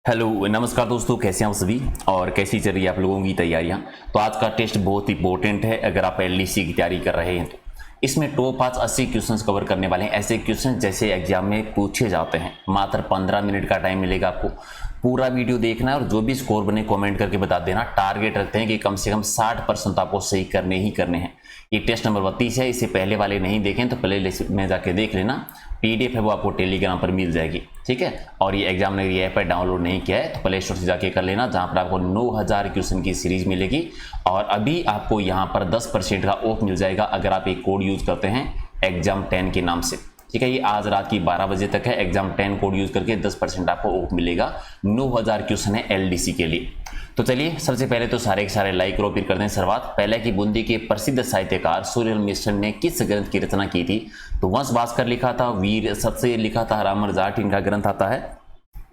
Hello नमस्कार दोस्तों, कैसे हैं आप सभी और कैसी चल रही है आप लोगों की तैयारियां। तो आज का टेस्ट बहुत इंपॉर्टेंट है अगर आप एलडीसी की तैयारी कर रहे हैं तो। इसमें टॉप 5 80 क्वेश्चंस कवर करने वाले हैं, ऐसे क्वेश्चन जैसे एग्जाम में पूछे जाते हैं। मात्र 15 मिनट का टाइम मिलेगा आपको, पूरा वीडियो देखना है और जो भी स्कोर बने कमेंट करके बता देना। टारगेट रखते हैं कि कम से कम 60% आपको सही करने ही करने हैं। ये टेस्ट नंबर 32 है, इससे पहले वाले नहीं देखें तो प्ले लिस्ट में जाके देख लेना। पीडीएफ है वो आपको टेलीग्राम पर मिल जाएगी, ठीक है। और ये एग्जामिनर ऐप है, डाउनलोड नहीं किया है तो प्ले स्टोर से जाके कर लेना, जहां पर आपको 9000 क्वेश्चन की सीरीज मिलेगी। और अभी आपको यहां पर 10% का ऑफ मिल जाएगा अगर आप एक कोड यूज करते हैं एग्जाम 10 के नाम से, ठीक है। ये आज रात की 12 बजे तक है। एग्जाम 10 कोड यूज करके 10% आपको ऑफ मिलेगा। 9000 क्वेश्चन है एलडीसी के लिए। तो चलिए सबसे पहले तो सारे के सारे लाइक और फिर करते हैं शुरुआत। पहले की बूंदी के प्रसिद्ध साहित्यकार सूर्यलाल मिश्र ने किस ग्रंथ की रचना की थी? तो वंश भास्कर लिखा था, वीर सत्य लिखा था, रामर जाट इनका ग्रंथ आता है।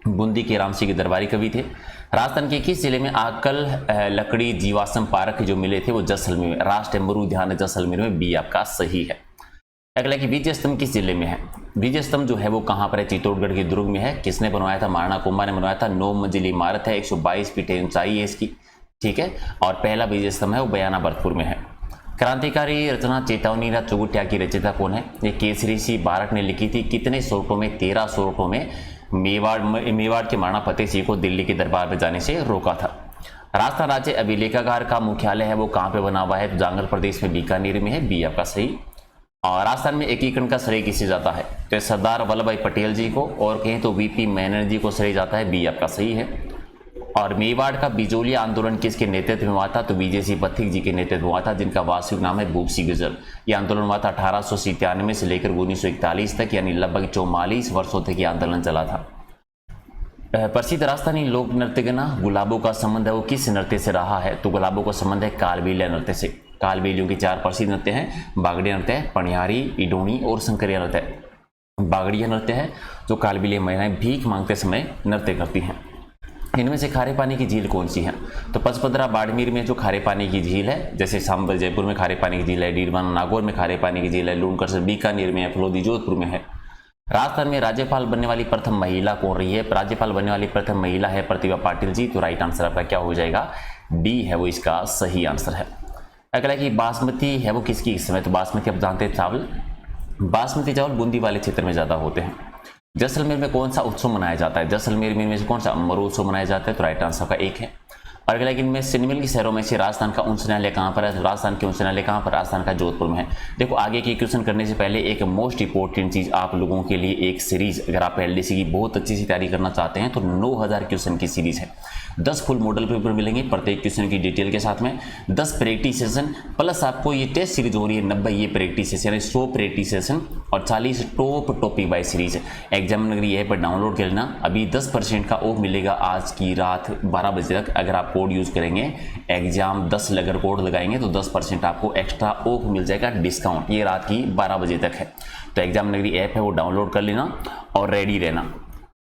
बूंदी के राम सिंह के दरबारी कवि थे। राजस्थान के किस जिले में आकल लकड़ी जीवाश्म पार्क जो मिले थे वो जैसलमेर में, राष्ट्रीय मरु उद्यान है जैसलमेर में, बी आपका सही है। अगला कि विजय स्तंभ किस जिले में है? विजय स्तंभ जो है वो कहां पर है? चित्तौड़गढ़ के दुर्ग में है। किसने बनवाया था? महाराणा कुंभा ने बनवाया था। 9 मंजिली इमारत है, 122 फीट ऊंचाई है इसकी, ठीक है। और पहला विजय स्तंभ है वो बयाना भरतपुर में है। क्रांतिकारी रचना चेतावनी चौगुटिया की रचयिता कौन है? ये केसरी सिंह बारक ने लिखी थी। कितने सोरठों में? 13 सोरठों में मेवाड़ के महाराणा फतेह सिंह को दिल्ली के दरबार में जाने से रोका था। राजस्थान राज्य अभिलेखागार का मुख्यालय है वो कहां पे बना हुआ है? तो जांगल प्रदेश में बीकानेर में है, बी आपका सही। और राजस्थान में एकीकरण का श्रेय किसे जाता है? तो सरदार वल्लभ भाई पटेल जी को, और कहें तो वीपी मेनन जी को श्रेय जाता है, बी आपका सही है। और मेवाड़ का बिजोलिया आंदोलन किसके नेतृत्व में हुआ था? तो विजय सिंह पथिक जी के नेतृत्व में हुआ था, जिनका वास्तविक नाम है भूपसी गुजर। यह आंदोलन हुआ था 1897 से लेकर 1941 तक, यानी लगभग 44 वर्षों तक यह आंदोलन चला था। प्रसिद्ध राजस्थानी लोक नृत्य गाना गुलाबों का संबंध है वो किस नृत्य से रहा है? तो गुलाबों का संबंध है कालबेलिया नृत्य से। कालबेलियों के 4 प्रसिद्ध नृत्य हैं, बागड़िया नृत्य है, पनिहारी, इडोनी और शंकरिया नृत्य है। बागड़िया नृत्य है जो कालबेलिया महिलाएं भीख मांगते समय नृत्य करती हैं। इनमें से खारे पानी की झील कौन सी है? तो पचपदरा बाड़मेर में जो खारे पानी की झील है, जैसे सांबर जयपुर में खारे पानी की झील है, डीडवाना नागौर में खारे पानी की झील है, लूणकर बीकानेर में है, फलोदी जोधपुर में है। राजस्थान में राज्यपाल बनने वाली प्रथम महिला कौन रही है? राज्यपाल बनने वाली प्रथम महिला है प्रतिभा पाटिल जी। तो राइट आंसर आपका क्या हो जाएगा? डी है वो इसका सही आंसर है। अगला कि बासमती है वो किसकी किस्म है? तो बासमती आप जानते हैं चावल, बासमती चावल बूंदी वाले क्षेत्र में ज्यादा होते हैं। जैसलमेर में कौन सा उत्सव मनाया जाता है? जैसलमेर में से कौन सा मरु उत्सव मनाया जाता है? तो राइट आंसर का 1 है। और अगला इनमें से निम्नलिखित की शहरों में से राजस्थान का उच्च न्यायालय कहां पर है? तो राजस्थान के उच्च न्यायालय कहां पर? राजस्थान का जोधपुर में है। देखो आगे के क्वेश्चन करने से पहले एक मोस्ट इंपोर्टेंट चीज आप लोगों के लिए, एक सीरीज अगर आप एलडीसी की बहुत अच्छी सी तैयारी करना चाहते हैं तो 9000 क्वेश्चन की सीरीज है। 10 फुल मॉडल पेपर मिलेंगे प्रत्येक क्वेश्चन की डिटेल के साथ में, 10 प्रैक्टिस सेशन प्लस आपको ये टेस्ट सीरीज हो रही है 90 ये प्रैक्टिस सेशन, यानी 100 प्रैक्टिस सेशन और 40 टॉप टॉपिक बाय सीरीज है। एग्जामिनर ऐप पर डाउनलोड कर लेना। अभी 10% का ऑफ मिलेगा आज की रात 12 बजे तक अगर आप कोड यूज करेंगे। एग्जाम 10 अगर कोड लगाएंगे तो 10% आपको एक्स्ट्रा ऑफ मिल जाएगा, डिस्काउंट। ये रात की 12 बजे तक है। तो एग्जामिनर ऐप है वो डाउनलोड कर लेना और रेडी रहना,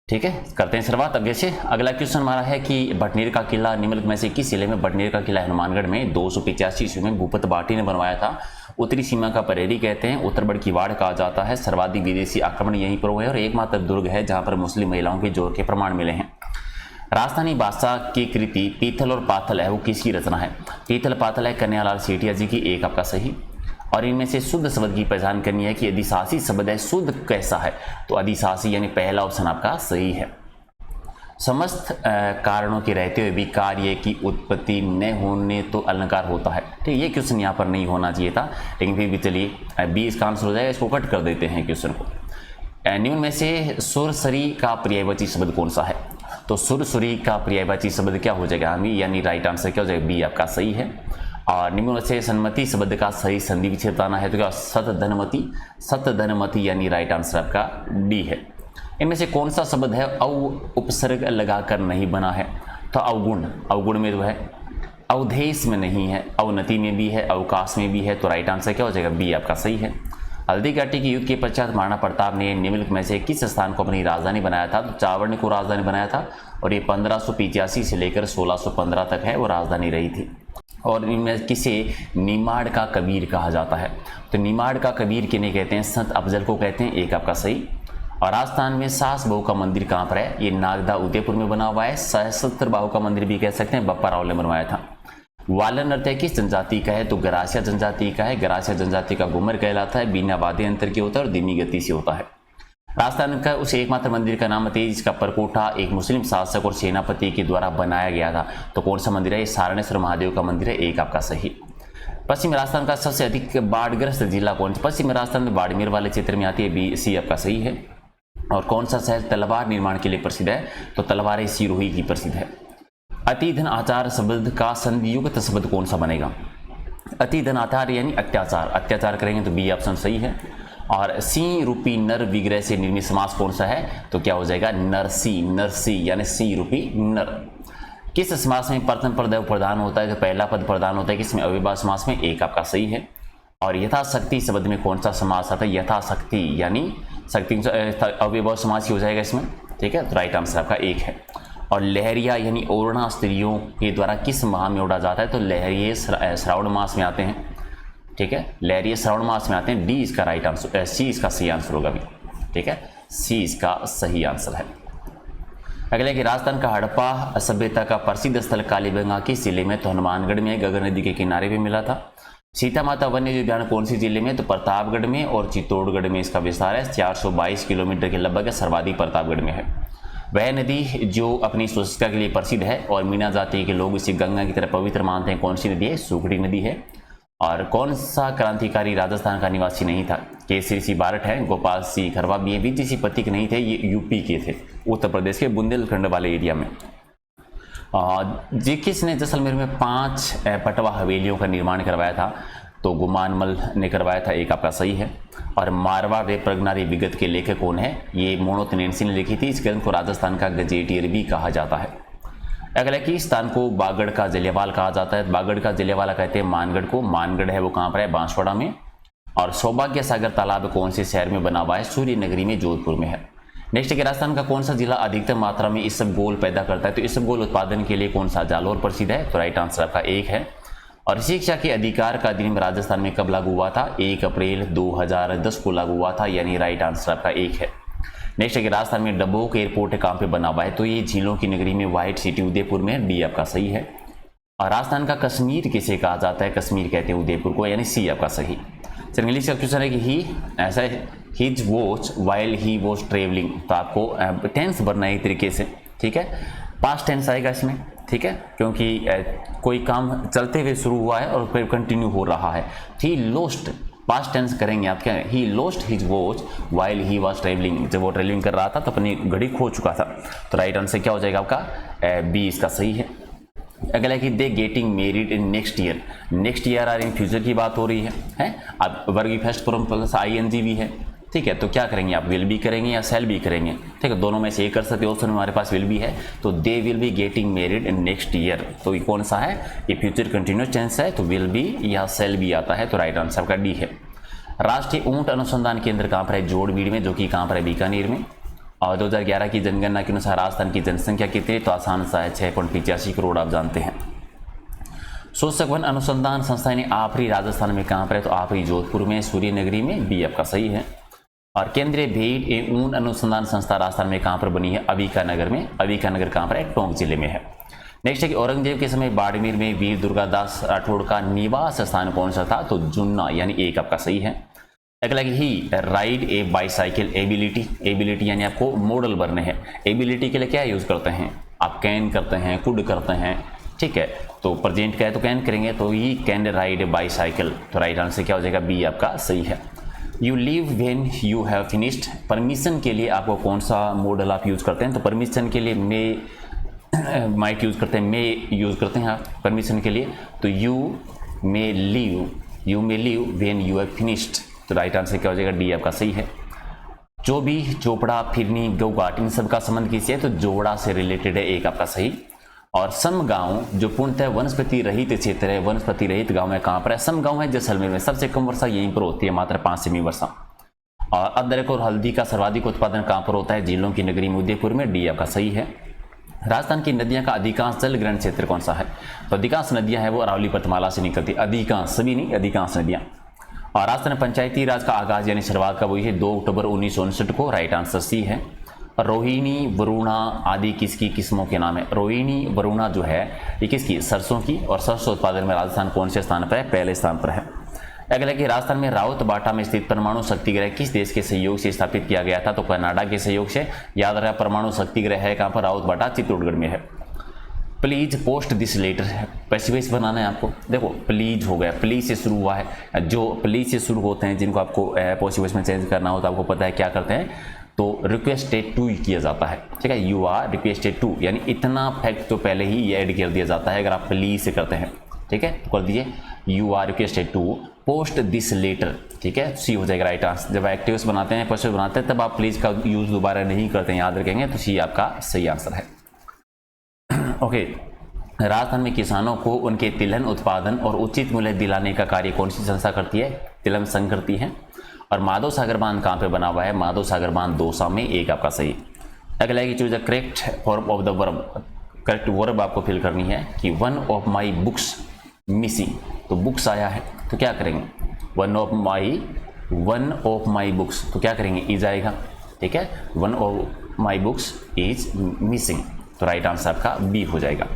ठीक है। करते हैं शुरुआत। अब जैसे अगला क्वेश्चन हमारा है कि बटनेर का किला निम्नलिखित में से किस जिले में? बटनेर का किला हनुमानगढ़ में 285 ईस्वी में भूपत बाटी ने बनवाया था। उत्तरी सीमा का परेरी कहते हैं, उत्तरबड़ की वाड़ कहा जाता है। सर्वाधिक विदेशी आक्रमण यहीं पर हुए और एकमात्र दुर्ग है जहां पर मुस्लिम महिलाओं के जोर के प्रमाण मिले हैं। राजस्थानी भाषा की कृति पीथल और पाथल है वो किसकी रचना है? पीथल पाथल है कन्हैयालाल सेठिया जी की, 1 आपका सही। और इनमें से शुद्ध शब्द की पहचान करनी है कि अधिशासी शब्द है, शुद्ध कैसा है? तो अधिशासी यानी पहला ऑप्शन आपका सही है। समस्त कारणों के रहते हुए भी कार्य की उत्पत्ति न होने तो अलंकार होता है। ठीक, ये क्वेश्चन यहाँ पर नहीं होना चाहिए था, लेकिन फिर भी चलिए बी इसका आंसर हो जाएगा। इसको कट कर देते हैं क्वेश्चन को। निम्न में से सुरसरी का पर्यायवाची शब्द कौन सा है? तो सुरसुरी का पर्यायवाची शब्द क्या हो जाएगा? हम यानी राइट आंसर क्या हो जाएगा? बी आपका सही है। और निम्न से सन्मति शब्द का सही संधि विच्छेद बताना है तो क्या? सतधनमति, सतधनमति यानी राइट आंसर आपका डी है। इनमें से कौन सा शब्द है अव उपसर्ग लगाकर नहीं बना है? तो अवगुण, अवगुण में जो है, अवधेश में नहीं है, अवनति में भी है, अवकाश में भी है। तो राइट आंसर क्या हो जाएगा? बी आपका सही है। हल्दी घाटी के युद्ध के पश्चात महाराणा प्रताप ने निम्नलिखित में से किस स्थान को अपनी राजधानी बनाया था? तो चावड़ को राजधानी बनाया था और ये 1585 से लेकर 1615 तक है वो राजधानी रही थी। और इनमें किसे निमाड़ का कबीर कहा जाता है? तो निमाड़ का कबीर किन्हें कहते हैं? संत अफजल को कहते हैं, 1 आपका सही। और राजस्थान में सास बहू का मंदिर कहाँ पर है? ये नागदा उदयपुर में बना हुआ है। सहस्त्र बाहु का मंदिर भी कह सकते हैं, बप्पा राव ने बनवाया था। वालन नृत्य किस जनजाति का है? तो गरासिया जनजाति का है। गरासिया जनजाति का घूमर कहलाता है, बिना वाद्य यंत्र के होता है और धीमी गति से होता है। राजस्थान का उस एकमात्र मंदिर का नाम है जिसका परकोटा एक मुस्लिम शासक और सेनापति के द्वारा बनाया गया था। तो कौन सा मंदिर है? ये सारणेश्वर महादेव का मंदिर है, एक आपका सही। पश्चिम राजस्थान का सबसे अधिक बाढ़ग्रस्त जिला कौन सा? पश्चिम राजस्थान में बाड़मेर वाले क्षेत्र में आती है, बी सी आपका सही है। और कौन सा शहर तलवार निर्माण के लिए प्रसिद्ध है? तो तलवारें सिरोही की प्रसिद्ध है। अति धन आचार शब्द का संधियुक्त शब्द कौन सा बनेगा? अति धन आचार यानी अत्याचार, अत्याचार करेंगे तो बी ऑप्शन सही है। और सी रूपी नर विग्रह से निर्मित समास कौन सा है? तो क्या हो जाएगा? नरसी, नरसी यानी सी रूपी नर। किस समास में प्रथम पद प्रधान होता है? तो पहला पद प्रधान होता है किसमें? अव्ययभाव समास में, एक आपका सही है। और यथाशक्ति शब्द में कौन सा समास आता है? यथाशक्ति यानी शक्ति अव्ययभाव समास हो जाएगा इसमें, ठीक है। तो राइट आंसर आपका एक है। और लहरिया यानी ओढ़ना स्त्रियों के द्वारा किस माह में ओढ़ा जाता है? तो लहरिये श्रावण मास में आते हैं, ठीक है। लहरिये श्रावण मास में आते हैं, डी इसका राइट आंसर, सी इसका सही आंसर होगा भी, ठीक है। सी इसका सही आंसर है। अगला कि राजस्थान का हड़प्पा सभ्यता का प्रसिद्ध स्थल कालीबंगा किस जिले में? तो हनुमानगढ़ में, गगन नदी के किनारे पे मिला था। सीता माता वन्य जीव उद्यान कौन सी जिले में? तो प्रतापगढ़ में और चित्तौड़गढ़ में इसका विस्तार है। 422 किलोमीटर के लगभग, सर्वाधिक प्रतापगढ़ में है। वह नदी जो अपनी स्वच्छता के लिए प्रसिद्ध है और मीणा जाति के लोग इसे गंगा की तरह पवित्र मानते हैं, कौन सी नदी है? सुखड़ी नदी है। और कौन सा क्रांतिकारी राजस्थान का निवासी नहीं था? केसरी सिंह बारठ है, गोपाल सिंह खरवा भी है, विजय सिंह पथिक नहीं थे, ये यूपी के थे, उत्तर प्रदेश के बुंदेलखंड वाले एरिया में। किसने जैसलमेर में 5 पटवा हवेलियों का निर्माण करवाया था? तो गुमानमल ने करवाया था, एक आपका सही है। और मारवाड़ वे प्रगनारी विगत के लेखक कौन है? ये मोणोत नैन्सी ने लिखी थी। इस ग्रंथ को राजस्थान का गजेटियर भी कहा जाता है। अगला कि स्थान को बागड़ का जलियावाल कहा जाता है। बागड़ का जलियावाला कहते हैं मानगढ़ को। मानगढ़ है वो कहाँ पर है? बांसवाड़ा में। और सौभाग्य सागर तालाब कौन से शहर में बना हुआ है? सूर्य नगरी में, जोधपुर में है। नेक्स्ट कि राजस्थान का कौन सा जिला अधिकतम मात्रा में इसबगोल पैदा करता है? तो इसबगोल उत्पादन के लिए कौन सा? जालौर प्रसिद्ध है। तो राइट आंसर आपका एक है। और शिक्षा के अधिकार का अधिनियम राजस्थान में कब लागू हुआ था? 1 अप्रैल 2010 को लागू हुआ था, यानी राइट आंसर आपका एक है। नेक्स्ट है कि राजस्थान में डबोक एयरपोर्ट कहाँ पे बना हुआ है? तो ये झीलों की नगरी में, व्हाइट सिटी उदयपुर में, डी आपका सही है। और राजस्थान का कश्मीर किसे कहा जाता है? कश्मीर कहते हैं उदयपुर को, यानी सी आपका सही। चलिए इंग्लिश का क्वेश्चन है कि ही ऐसा है, his watch while he was travelling. तो आपको टेंस भरना है एक तरीके से, ठीक है। पास्ट टेंस आएगा इसमें, ठीक है, क्योंकि कोई काम चलते हुए शुरू हुआ है और फिर कंटिन्यू हो रहा है। ही लोस्ट, पास्ट टेंस करेंगे आप क्या? He lost his watch while he was travelling. जब वो ट्रेवलिंग कर रहा था तो अपनी घड़ी खो चुका था। तो राइट आंसर क्या हो जाएगा आपका? बी इसका सही है। अगला कि they getting married in next year. Next year or in future की बात हो रही है। अब वर्ग फर्स्ट फॉर्म प्लस ING भी है, ठीक है। तो क्या करेंगे आप? विल बी करेंगे या सेल बी करेंगे, ठीक है। दोनों में से एक कर सकते हो। ऑप्शन में हमारे पास विल बी है, तो they will be getting married in next year. तो ये कौन सा है? ये फ्यूचर कंटिन्यूस टेंस है, तो विल बी या सेल बी आता है। तो राइट आंसर का डी है। राष्ट्रीय ऊंट अनुसंधान केंद्र कहाँ पर है? जोड़बीड़ में, जो कि कहाँ पर है? बीकानेर में। और 2011 की जनगणना के अनुसार राजस्थान की जनसंख्या कितनी? तो आसान सा है, 6.85 करोड़, आप जानते हैं। शोषक वन अनुसंधान संस्था ने आपरी राजस्थान में कहाँ पर है? तो आपरी जोधपुर में, सूर्य नगरी में, बी आपका सही है। और केंद्रीय भेड़ एवं ऊन अनुसंधान संस्था राजस्थान में कहाँ पर बनी है? अबिकानगर में। अबिकानगर कहाँ पर है? टोंक जिले में है। नेक्स्ट है कि औरंगजेब के समय बाड़मेर में वीर दुर्गादास राठौड़ का निवास स्थान कौन सा था? तो जुन्ना, यानी एक आपका सही है। अगला कि ही राइड ए बाईसाइकिल एबिलिटी। एबिलिटी यानी आपको मॉडल बनने हैं। एबिलिटी के लिए क्या यूज करते हैं? आप कैन करते हैं, कुड करते हैं, ठीक है। तो प्रेजेंट का है तो कैन करेंगे, तो he can ride A bicycle. तो राइट आंसर क्या हो जाएगा? बी आपका सही है। You leave when you have finished. Permission के लिए आपको कौन सा मॉडल आप यूज करते हैं? तो परमिशन के लिए मे माइट यूज करते हैं, मे यूज करते हैं आप परमिशन के लिए। तो you may leave when you have finished. तो राइट आंसर क्या हो जाएगा? डी आपका सही है। जो भी चोपड़ा, फिरनी, गौघाट, इन सब का संबंध किससे है? तो जोड़ा से रिलेटेड है, एक आपका सही। और सम गांव जो पूर्णतः वनस्पति रहित क्षेत्र है, वनस्पति रहित गांव है कहाँ पर है? सम गांव है जैसलमेर में। सबसे कम वर्षा यहीं पर होती है, मात्र 5 सेमी वर्षा। और अदरक और हल्दी का सर्वाधिक उत्पादन कहाँ पर होता है? झीलों की नगरी में, उदयपुर में, डी आपका सही है। राजस्थान की नदियां का अधिकांश जल ग्रहण क्षेत्र कौन सा है? तो अधिकांश नदियां हैं वो अरावली पर्वतमाला से निकलती, अधिकांश, सभी नहीं, अधिकांश नदियां। और राजस्थान पंचायती राज का आगाज यानी शुरुआत कब हुई है? 2 अक्टूबर 1959 को। राइट आंसर सी है। रोहिणी, वरुणा आदि किसकी किस्मों के नाम है? रोहिणी, वरुणा जो है ये किसकी? सरसों की। और सरसों उत्पादन में राजस्थान कौन से स्थान पर है? पहले स्थान पर है। अगला कि राजस्थान में राउत बाटा में स्थित परमाणु शक्ति ग्रह किस देश के सहयोग से स्थापित किया गया था? तो कनाडा के सहयोग से। याद रहा परमाणु शक्ति ग्रह है कहाँ पर? राउत बाटा चित्तौड़गढ़ में है। प्लीज पोस्ट दिस लेटर है, पैसिवेज बनाना है आपको। देखो प्लीज हो गया, प्लीज से शुरू हुआ है। जो प्लीज से शुरू होते हैं जिनको आपको पॉसिबल्स में चेंज करना हो तो आपको पता है क्या करते हैं, तो रिक्वेस्टेड टू किया जाता है। ठीक है, यू आर रिक्वेस्टेड टू, यानी इतना फैक्ट तो पहले ही ऐड कर दिया जाता है अगर आप प्लीज से करते हैं। ठीक है, तो कर दीजिए you are requested to post this letter. ठीक है, सी हो जाएगा राइट आंसर। जब एक्टिव्स बनाते हैं, पॉसिबल बनाते हैं, तब आप प्लीज का यूज दोबारा नहीं करते हैं, याद रखेंगे, तो सी आपका सही आंसर है। ओके, राजस्थान में किसानों को उनके तिलहन उत्पादन और उचित मूल्य दिलाने का कार्य कौन सी संस्था करती है? तिलहन संघ करती है। और माधव सागर बांध कहाँ पे बना हुआ है? माधव सागर बांध दौसा में। एक आपका सही। अगला है कि choose the correct form of the verb. Correct verb आपको फिल करनी है कि one of my books missing, तो बुक्स आया है तो क्या करेंगे? वन ऑफ माई बुक्स, तो क्या करेंगे? इज आएगा। ठीक है, one of my books is missing, तो राइट आंसर आपका बी हो जाएगा।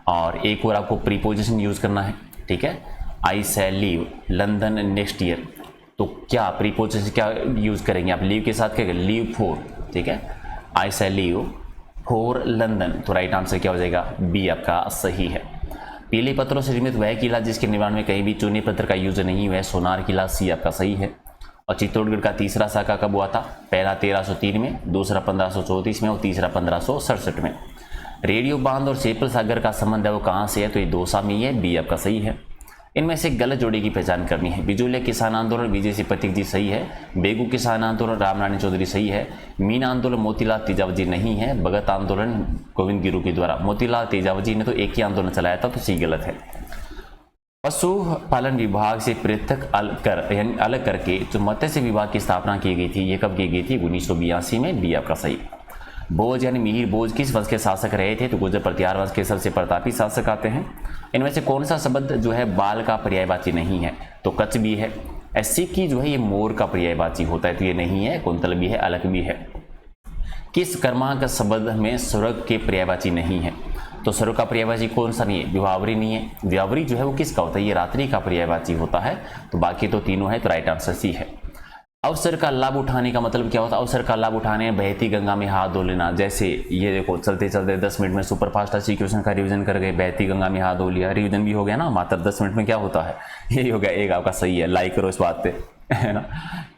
और एक और आपको प्रीपोजिशन यूज करना है। ठीक है, आई शैल लीव लंदन नेक्स्ट ईयर, तो क्या प्रीपोजिशन क्या यूज करेंगे आप? लीव के साथ क्या करेंगे? Leave for. ठीक है, आई शैल लीव फॉर लंदन, तो राइट आंसर क्या हो जाएगा? बी आपका सही है। पीले पत्थरों से निर्मित वह किला जिसके निर्माण में कहीं भी चूने पत्थर का यूज नहीं हुआ है, सोनार किला। सी आपका सही है। और चित्तौड़गढ़ का तीसरा साका कब हुआ था? पहला 1303 में, दूसरा 1534 में और तीसरा 1567 में। रेडियो बांध और सेपल सागर का संबंध है वो कहाँ से है? तो ये दौसा में ही है। बी आपका सही है। इनमें से गलत जोड़ी की पहचान करनी है। बिजुलिया किसान आंदोलन विजय सिंह प्रतीक जी सही है। बेगू किसान आंदोलन रामनारायण चौधरी सही है। मीन आंदोलन मोतीलाल तेजावत जी नहीं है। भगत आंदोलन गोविंद गिरू के द्वारा। मोतीलाल तेजावत जी ने तो एक ही आंदोलन चलाया था, तो सी गलत है। पशु पालन विभाग से पृथक अलग करके जो मत्स्य विभाग की स्थापना की गई थी, ये कब की गई थी? 1982 में। बी आपका सही। बोझ यानी मिहिर बोझ किस वंश के शासक रहे थे? तो गुर्जर प्रतिहार वंश के सबसे प्रतापी शासक आते हैं। इनमें से कौन सा शब्द जो है बाल का पर्यायवाची नहीं है? तो कच भी है। ऐसी की जो है ये मोर का पर्यायवाची होता है, तो ये नहीं है। कुंतल भी है, अलग भी है। किस कर्मांक शब्द में स्वर्ग के पर्यायवाची नहीं है? तो स्वर्ग का पर्यायवाची कौन सा नहीं है? विभावरी नहीं है। विभावरी जो है वो किसका होता है? ये रात्रि का पर्यायवाची होता है। तो बाकी तो तीनों है, तो राइट आंसर सी है। अवसर का लाभ उठाने का मतलब क्या होता है? अवसर का लाभ उठाने बहती गंगा में हाथ धो लेना। जैसे ये देखो चलते चलते 10 मिनट में सुपरफास्ट अच्छी क्वेश्चन का रिवीजन कर गए, बहती गंगा में हाथ धो लिया, रिवीजन भी हो गया ना। मात्र 10 मिनट में क्या होता है? यही हो गया। एक आपका सही है, लाइक करो इस बात पे, है ना।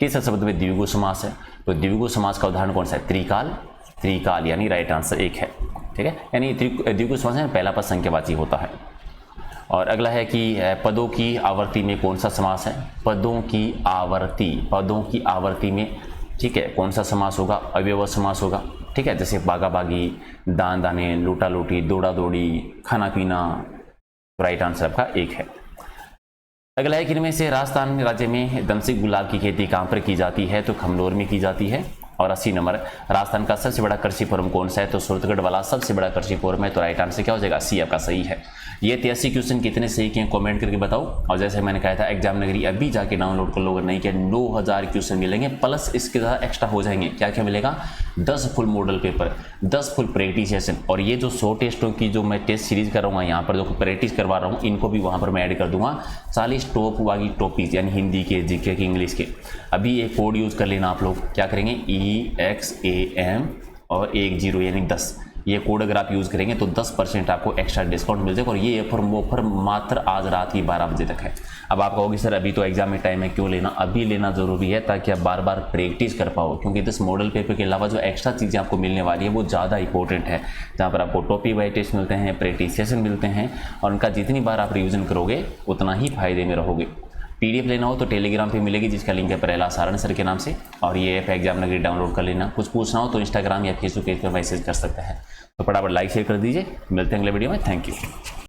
किस शब्द में द्विगु समास है? तो द्विगु समास का उदाहरण कौन सा है? त्रिकाल। त्रिकाल यानी राइट आंसर एक है। ठीक है, यानी द्विगु समास है, पहला पद संख्यावाची होता है। और अगला है कि पदों की आवर्ती में कौन सा समास है? पदों की आवर्ती में, ठीक है, कौन सा समास होगा? अव्यय समास होगा। ठीक है, जैसे बागा बागी, दान दाने, लूटा लूटी, दौड़ा दौड़ी, खाना पीना। राइट आंसर आपका एक है। अगला है कि इनमें से राजस्थान राज्य में दमसिक गुलाब की खेती कहाँ पर की जाती है? तो खमनोर में की जाती है। और 80 नंबर, राजस्थान का सबसे बड़ा कृषि फोरम कौन सा है? तो सूरतगढ़ वाला सबसे बड़ा कृषि फोरम है। तो राइट आंसर क्या हो जाएगा? सी आपका सही है। ये 83 क्वेश्चन कितने सही किए कमेंट करके बताओ। और जैसे मैंने कहा था एग्जाम नगरी अभी जाके डाउनलोड कर लो, अगर नहीं किया 9000 क्वेश्चन मिलेंगे, प्लस इसके साथ एक्स्ट्रा हो जाएंगे। क्या क्या मिलेगा? 10 full model paper, 10 full practice session, और ये जो 100 टेस्टों की जो मैं टेस्ट सीरीज कर रहा हूँ यहाँ पर, जो प्रैक्टिस करवा रहा हूँ, इनको भी वहाँ पर मैं ऐड कर दूंगा। 40 टॉप वाली टॉपिक यानी हिंदी के, जीके के, इंग्लिश के। अभी एक कोड यूज कर लेना आप लोग, क्या करेंगे? EXAM और 10 यानी 10, ये कोड अगर आप यूज़ करेंगे तो 10% आपको एक्स्ट्रा डिस्काउंट मिल जाएगा। और ये ऑफर मात्र आज रात की 12 बजे तक है। अब आप कहोगे सर अभी तो एग्जाम में टाइम है, क्यों लेना? अभी लेना जरूरी है ताकि आप बार बार प्रैक्टिस कर पाओ, क्योंकि इस मॉडल पेपर के अलावा जो एक्स्ट्रा चीज़ें आपको मिलने वाली है वो ज़्यादा इंपॉर्टेंट है, जहाँ पर आपको टॉपिक वाइज टेस्ट मिलते हैं, प्रैक्टिस सेशन मिलते हैं, और उनका जितनी बार आप रिविजन करोगे उतना ही फायदे में रहोगे। PDF लेना हो तो टेलीग्राम पे मिलेगी, जिसका लिंक है प्रहलाद सारण सर के नाम से। और ये ऐप एग्जाम नगरी डाउनलोड कर लेना। कुछ पूछना हो तो इंस्टाग्राम या फेसबुक पेज पर मैसेज कर सकते हैं। तो फटाफट लाइक शेयर कर दीजिए। मिलते हैं अगले वीडियो में। Thank you.